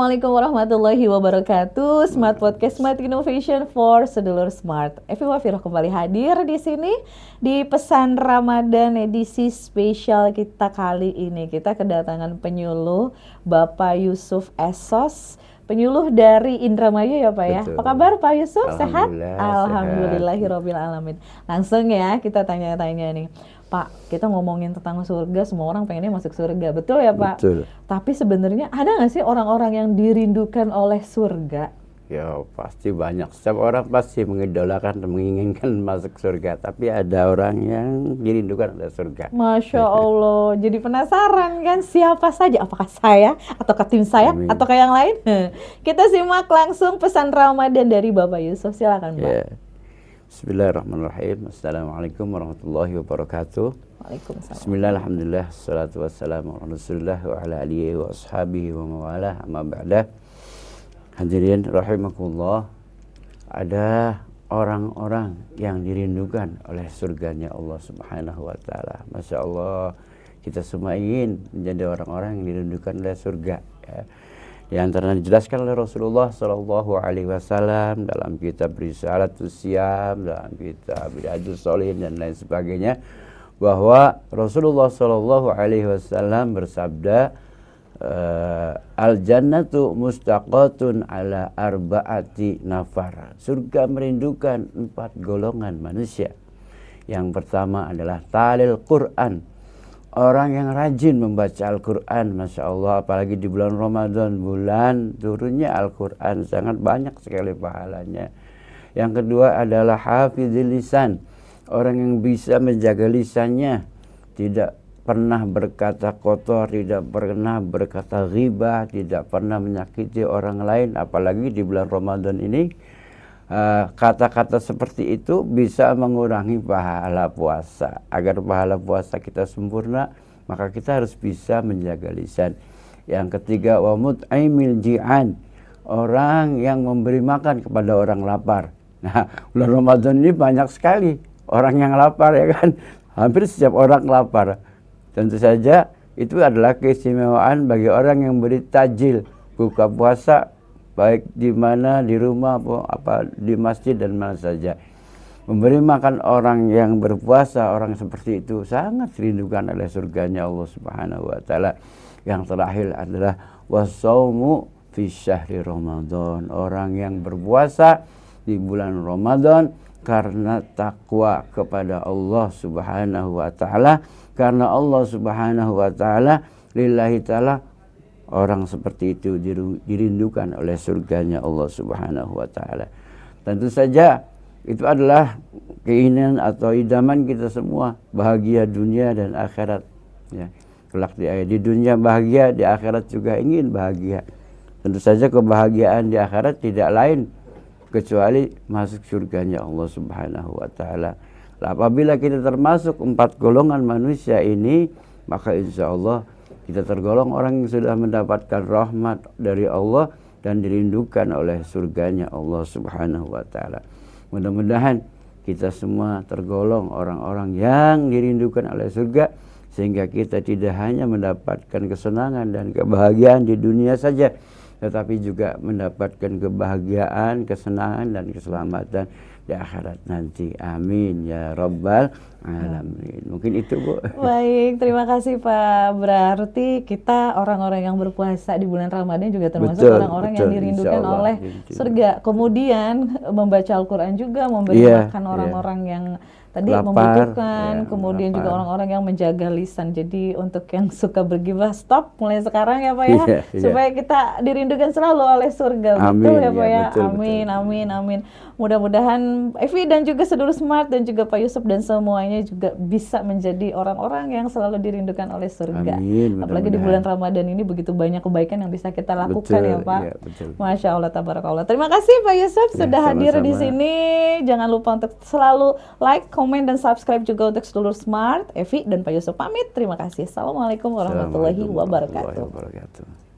Assalamualaikum warahmatullahi wabarakatuh. Smart Podcast, Smart Innovation for Sedulur Smart. Evi Wafiroh kembali hadir di sini di Pesan Ramadan edisi spesial kita kali ini. Kita kedatangan penyuluh Bapak Yusuf Esos, penyuluh dari Indramayu ya Pak ya. Betul. Apa kabar Pak Yusuf? Sehat? Alhamdulillah, Alhamdulillahirabbil alamin. Langsung ya kita tanya-tanya nih. Pak, kita ngomongin tentang surga, semua orang pengennya masuk surga, betul ya Pak? Betul. Tapi sebenarnya ada nggak sih orang-orang yang dirindukan oleh surga? Ya pasti banyak. Setiap orang pasti mengidolakan dan menginginkan masuk surga. Tapi ada orang yang dirindukan oleh surga. Masya Allah, jadi penasaran kan siapa saja? Apakah saya, atau ke tim saya, Amin. atau ke yang lain? Kita simak langsung pesan Ramadan dari Bapak Yusuf, silakan Pak. Ya. Bismillahirrahmanirrahim. Assalamualaikum warahmatullahi wabarakatuh. Waalaikumsalam. Bismillah, alhamdulillah, salatu wassalamu ala rasulillah wa ala alihi wa ashabihi wa mawalah, amma ba'dah. Hadirin rahimakumullah, ada orang-orang yang dirindukan oleh surganya Allah subhanahu wa ta'ala. Masya Allah, kita semua ingin menjadi orang-orang yang dirindukan oleh surga ya. Di antara dijelaskan oleh Rasulullah Sallallahu Alaihi Wasallam dalam kitab Risalatus Syam, dalam kitab Riyadhus Shalihin dan lain sebagainya, bahwa Rasulullah Sallallahu Alaihi Wasallam bersabda, al jannatu mustaqatun ala arba'ati nafar. Surga merindukan 4 golongan manusia. Yang pertama adalah talil Quran. Orang yang rajin membaca Al-Quran, Masya Allah, apalagi di bulan Ramadan, bulan turunnya Al-Quran, sangat banyak sekali pahalanya. Yang kedua adalah hafizil lisan, orang yang bisa menjaga lisannya, tidak pernah berkata kotor, tidak pernah berkata ghibah, tidak pernah menyakiti orang lain, apalagi di bulan Ramadan ini. Kata-kata seperti itu bisa mengurangi pahala puasa. Agar pahala puasa kita sempurna, maka kita harus bisa menjaga lisan. Yang ketiga, wa mut'imil ji'an, orang yang memberi makan kepada orang lapar. Nah, bulan Ramadan ini banyak sekali orang yang lapar ya kan. Hampir setiap orang lapar. Tentu saja itu adalah keistimewaan bagi orang yang beri tajil buka puasa, baik di mana, di rumah, apa di masjid dan mana saja. Memberi makan orang yang berpuasa, orang seperti itu sangat dirindukan oleh surganya Allah Subhanahu wa taala. Yang terakhir adalah wasaumu fi syahri Ramadan, orang yang berpuasa di bulan Ramadan karena takwa kepada Allah Subhanahu wa taala, karena Allah Subhanahu wa taala lillahi taala. Orang seperti itu dirindukan oleh surganya Allah Subhanahu wa ta'ala. Tentu saja itu adalah keinginan atau idaman kita semua, bahagia dunia dan akhirat ya. Kelak di dunia bahagia, di akhirat juga ingin bahagia. Tentu saja kebahagiaan di akhirat tidak lain kecuali masuk surganya Allah Subhanahu wa ta'ala. Apabila kita termasuk 4 golongan manusia ini, maka insya Allah kita tergolong orang yang sudah mendapatkan rahmat dari Allah dan dirindukan oleh surganya Allah Subhanahu wa ta'ala. Mudah-mudahan kita semua tergolong orang-orang yang dirindukan oleh surga, sehingga kita tidak hanya mendapatkan kesenangan dan kebahagiaan di dunia saja, tetapi juga mendapatkan kebahagiaan, kesenangan dan keselamatan di akhirat nanti. Amin ya rabbal alamin. Mungkin itu Bu. Baik, terima kasih Pak. Berarti kita orang-orang yang berpuasa di bulan Ramadan juga termasuk orang-orang yang dirindukan oleh surga. Kemudian membaca Al-Quran juga, memberi makan orang-orang yang tadi membutuhkan, kemudian juga orang-orang yang menjaga lisan. Jadi untuk yang suka bergibah, stop mulai sekarang ya Pak ya, supaya kita dirindukan selalu oleh surga. Amin, betul ya Pak ya? Betul, amin, betul. amin, amin. Mudah-mudahan Evi dan juga Sedulur Smart dan juga Pak Yusuf dan semuanya juga bisa menjadi orang-orang yang selalu dirindukan oleh surga. Amin, apalagi di bulan Ramadan ini begitu banyak kebaikan yang bisa kita lakukan ya Pak. Ya, betul. Masya Allah, tabarakallah. Terima kasih Pak Yusuf sudah hadir di sini. Jangan lupa untuk selalu like, komen, dan subscribe juga untuk Sedulur Smart. Evi dan Pak Yusuf pamit. Terima kasih. Assalamualaikum warahmatullahi wabarakatuh.